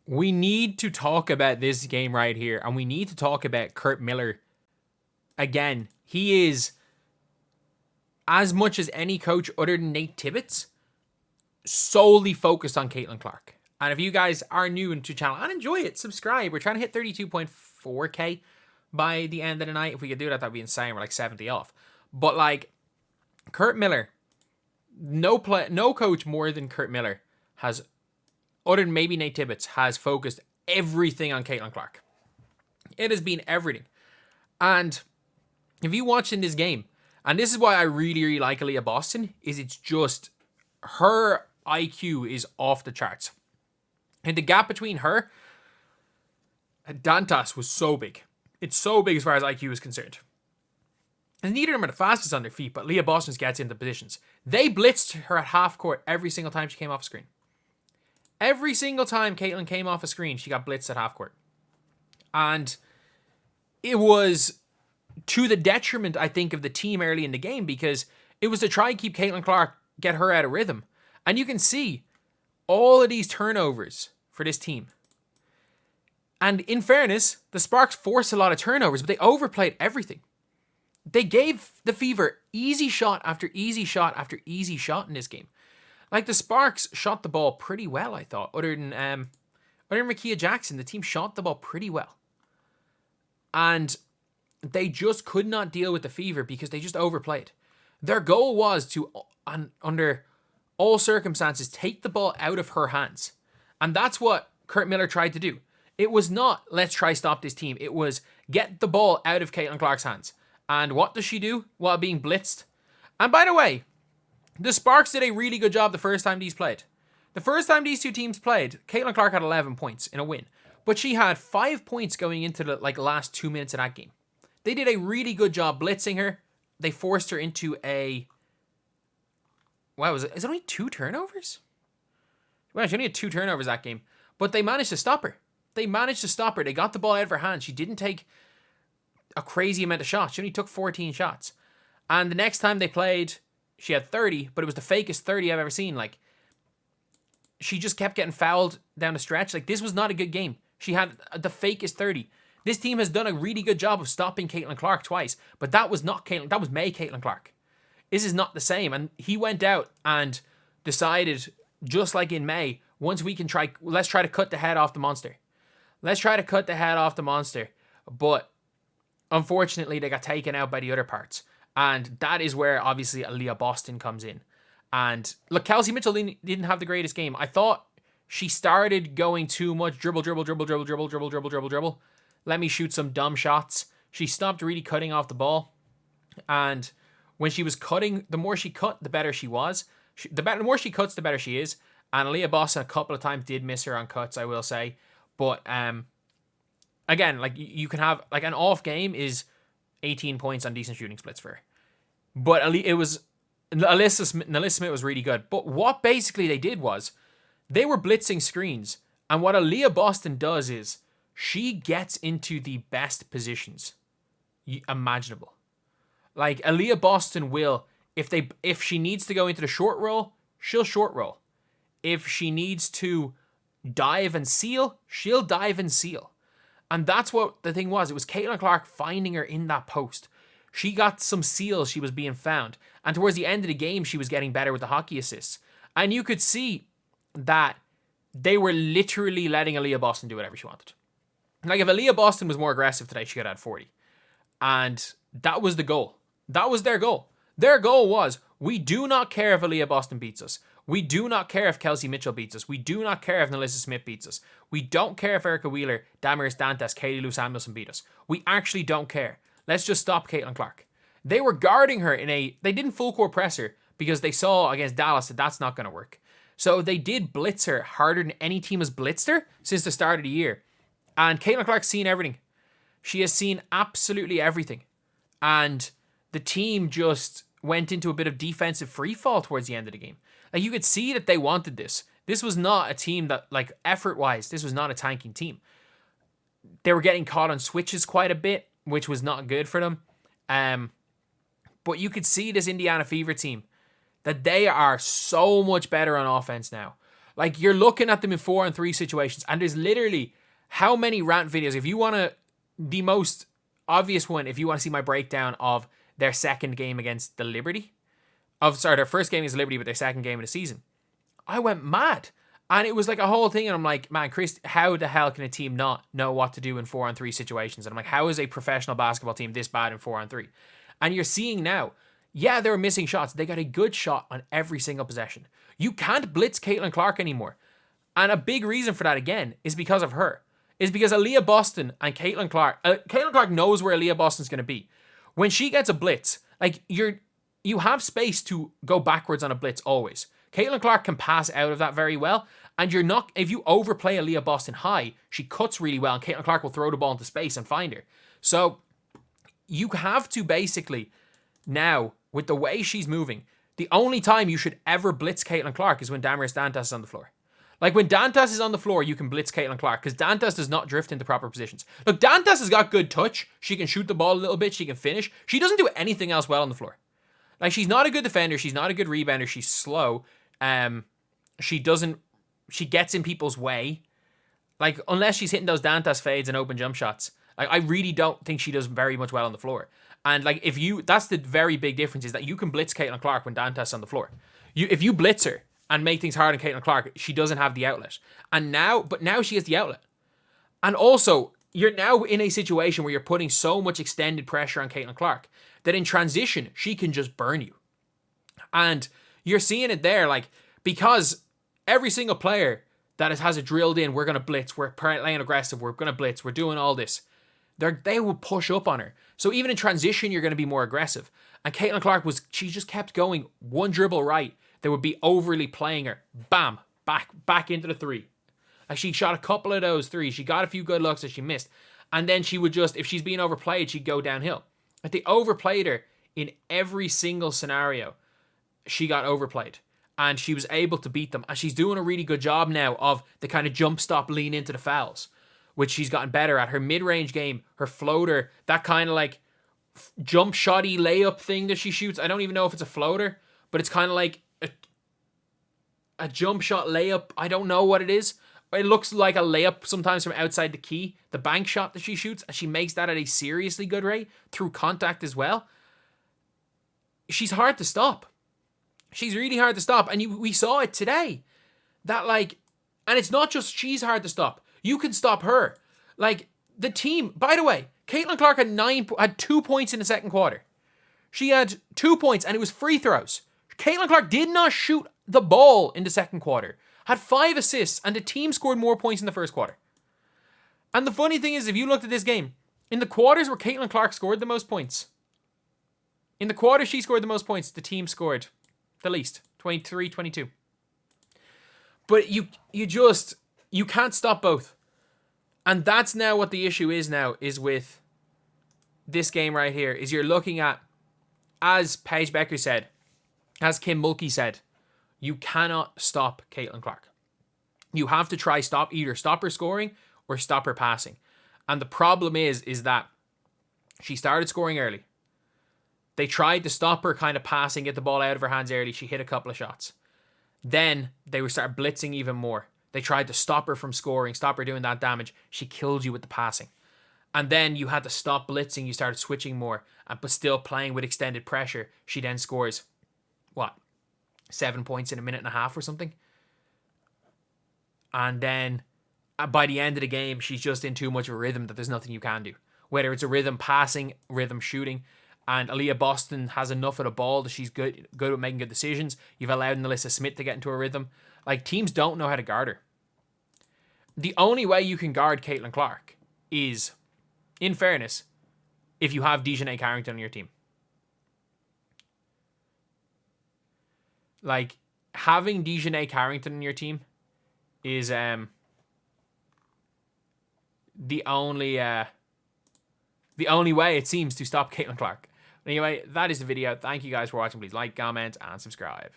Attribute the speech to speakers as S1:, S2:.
S1: we need to talk about this game right here, and we need to talk about Kurt Miller. Again, he is, as much as any coach other than Nate Tibbetts, solely focused on Caitlin Clark. And if you guys are new into the channel and enjoy it, subscribe. We're trying to hit 32.4k by the end of the night. If we could do that, that'd be insane. We're like 70 off. But like, Kurt Miller, no coach more than Kurt Miller has, other than maybe Nate Tibbetts, has focused everything on Caitlin Clark. It has been everything. And if you watch in this game, and this is why I really, really like Aliyah Boston, is it's just, her IQ is off the charts. And the gap between her and Dantas was so big. It's so big as far as IQ is concerned. And neither of them are the fastest on their feet, but Aliyah Boston gets into positions. They blitzed her at half court every single time she came off a screen. Every single time Caitlin came off a screen, she got blitzed at half court. And it was to the detriment, I think, of the team early in the game, because it was to try and keep Caitlin Clark, get her out of rhythm. And you can see all of these turnovers for this team. And in fairness, the Sparks forced a lot of turnovers, but they overplayed everything. They gave the Fever easy shot after easy shot after easy shot in this game. Like, the Sparks shot the ball pretty well, I thought. Other than Makia Jackson, the team shot the ball pretty well. And they just could not deal with the Fever because they just overplayed. Their goal was to, under all circumstances, take the ball out of her hands. And that's what Kurt Miller tried to do. It was not, let's try stop this team. It was, get the ball out of Caitlin Clark's hands. And what does she do while being blitzed? And by the way, the Sparks did a really good job the first time these played. The first time these two teams played, Caitlin Clark had 11 points in a win. But she had 5 points going into the last 2 minutes of that game. They did a really good job blitzing her. They forced her into a... Wow, is it only 2 turnovers? Well, she only had 2 turnovers that game. But they managed to stop her. They got the ball out of her hands. She didn't take a crazy amount of shots. She only took 14 shots. And the next time they played, she had 30, but it was the fakest 30 I've ever seen. Like, she just kept getting fouled down the stretch. Like, this was not a good game. She had the fakest 30. This team has done a really good job of stopping Caitlin Clark twice, but that was not Caitlin. That was Caitlin Clark. This is not the same. And he went out and decided, just like in May, once we can let's try to cut the head off the monster. But unfortunately, they got taken out by the other parts. And that is where, obviously, Aliyah Boston comes in. And look, Kelsey Mitchell didn't have the greatest game. I thought she started going too much dribble. Let me shoot some dumb shots. She stopped really cutting off the ball. And when she was cutting, the more she cut, the better she was. The more she cuts, the better she is. And Aliyah Boston a couple of times did miss her on cuts, I will say. But again, like, you can have, like, an off game is 18 points on decent shooting splits for her. But Alyssa Smith was really good. But what basically they did was, they were blitzing screens. And what Aliyah Boston does is, she gets into the best positions imaginable. Like, Aliyah Boston will, if she needs to go into the short roll, she'll short roll. If she needs to dive and seal, she'll dive and seal. And that's what the thing was. It was Caitlin Clark finding her in that post. She got some seals. She was being found. And towards the end of the game, she was getting better with the hockey assists. And you could see that they were literally letting Aliyah Boston do whatever she wanted. Like, if Aliyah Boston was more aggressive today, she could have had 40. And that was the goal. That was their goal. Their goal was, we do not care if Aliyah Boston beats us. We do not care if Kelsey Mitchell beats us. We do not care if Alyssa Smith beats us. We don't care if Erica Wheeler, Damaris Dantas, Katie Lou Samuelson beat us. We actually don't care. Let's just stop Caitlin Clark. They were guarding her they didn't full court press her because they saw against Dallas that that's not going to work. So they did blitz her harder than any team has blitzed her since the start of the year. And Caitlin Clark's seen everything. She has seen absolutely everything. And the team just went into a bit of defensive free fall towards the end of the game. Like, you could see that they wanted this. This was not a team that, like, effort-wise, this was not a tanking team. They were getting caught on switches quite a bit, which was not good for them. But you could see this Indiana Fever team, that they are so much better on offense now. Like, you're looking at them in 4-on-3 situations, and there's literally how many rant videos. If you want to, the most obvious one, if you want to see my breakdown of their second game against the Liberty, their first game against Liberty, but their second game of the season, I went mad. And it was like a whole thing, and I'm like, man, Chris, how the hell can a team not know what to do in 4-on-3 situations? And I'm like, how is a professional basketball team this bad in 4-on-3? And you're seeing now, yeah, they were missing shots. They got a good shot on every single possession. You can't blitz Caitlin Clark anymore. And a big reason for that, again, is because of her. Is because Aliyah Boston and Caitlin Clark... Caitlin Clark knows where Aliyah Boston's going to be. When she gets a blitz, like, you have space to go backwards on a blitz always. Caitlin Clark can pass out of that very well, and you're not... If you overplay Aliyah Boston high, she cuts really well, and Caitlin Clark will throw the ball into space and find her. So, you have to basically, now, with the way she's moving, the only time you should ever blitz Caitlin Clark is when Damaris Dantas is on the floor. Like, when Dantas is on the floor, you can blitz Caitlin Clark, because Dantas does not drift into proper positions. Look, Dantas has got good touch. She can shoot the ball a little bit. She can finish. She doesn't do anything else well on the floor. Like, she's not a good defender. She's not a good rebounder. She's slow. She gets in people's way. Like, unless she's hitting those Dantas fades and open jump shots. Like, I really don't think she does very much well on the floor. And, like, that's the very big difference, is that you can blitz Caitlin Clark when Dantas is on the floor. If you blitz her and make things hard on Caitlin Clark, she doesn't have the outlet. But now she has the outlet. And also, you're now in a situation where you're putting so much extended pressure on Caitlin Clark that in transition, she can just burn you. And you're seeing it there, like, because every single player that has it drilled in, we're going to blitz, we're playing aggressive, we're going to blitz, we're doing all this, they will push up on her. So even in transition, you're going to be more aggressive. And Caitlin Clark she just kept going one dribble right. They would be overly playing her. Bam, back into the three. Like, she shot a couple of those threes. She got a few good looks that she missed. And then she would just, if she's being overplayed, she'd go downhill. Like, they overplayed her in every single scenario. She got overplayed. And she was able to beat them. And she's doing a really good job now of the kind of jump stop, lean into the fouls, which she's gotten better at. Her mid-range game, her floater, that kind of like jump shotty layup thing that she shoots. I don't even know if it's a floater, but it's kind of like a jump shot layup. I don't know what it is. It looks like a layup sometimes from outside the key. The bank shot that she shoots, and she makes that at a seriously good rate through contact as well. She's hard to stop. She's really hard to stop. And we saw it today. That, like, and it's not just she's hard to stop. You can stop her. Like, the team, by the way, Caitlin Clark had 2 points in the second quarter. She had 2 points, and it was free throws. Caitlin Clark did not shoot the ball in the second quarter. Had 5 assists, and the team scored more points in the first quarter. And the funny thing is, if you looked at this game, in the quarters where Caitlin Clark scored the most points, in the quarter she scored the most points, the team scored the least, 23, 22. But you can't stop both. And that's now what the issue is now, is with this game right here, is you're looking at, as Paige Becker said, as Kim Mulkey said, you cannot stop Caitlin Clark. You have to try either stop her scoring or stop her passing. And the problem is that she started scoring early. They tried to stop her kind of passing, get the ball out of her hands early. She hit a couple of shots. Then they would start blitzing even more. They tried to stop her from scoring, stop her doing that damage. She killed you with the passing. And then you had to stop blitzing. You started switching more, but still playing with extended pressure. She then scores, 7 points in a minute and a half or something. And then by the end of the game, she's just in too much of a rhythm that there's nothing you can do. Whether it's a rhythm passing, rhythm shooting. And Aliyah Boston has enough of the ball that she's good at making good decisions. You've allowed Nalissa Smith to get into a rhythm. Like, teams don't know how to guard her. The only way you can guard Caitlin Clark is, in fairness, if you have Dejanay Carrington on your team. Like, having Dejanay Carrington on your team is the only way it seems to stop Caitlin Clark. Anyway, that is the video. Thank you guys for watching. Please like, comment, and subscribe.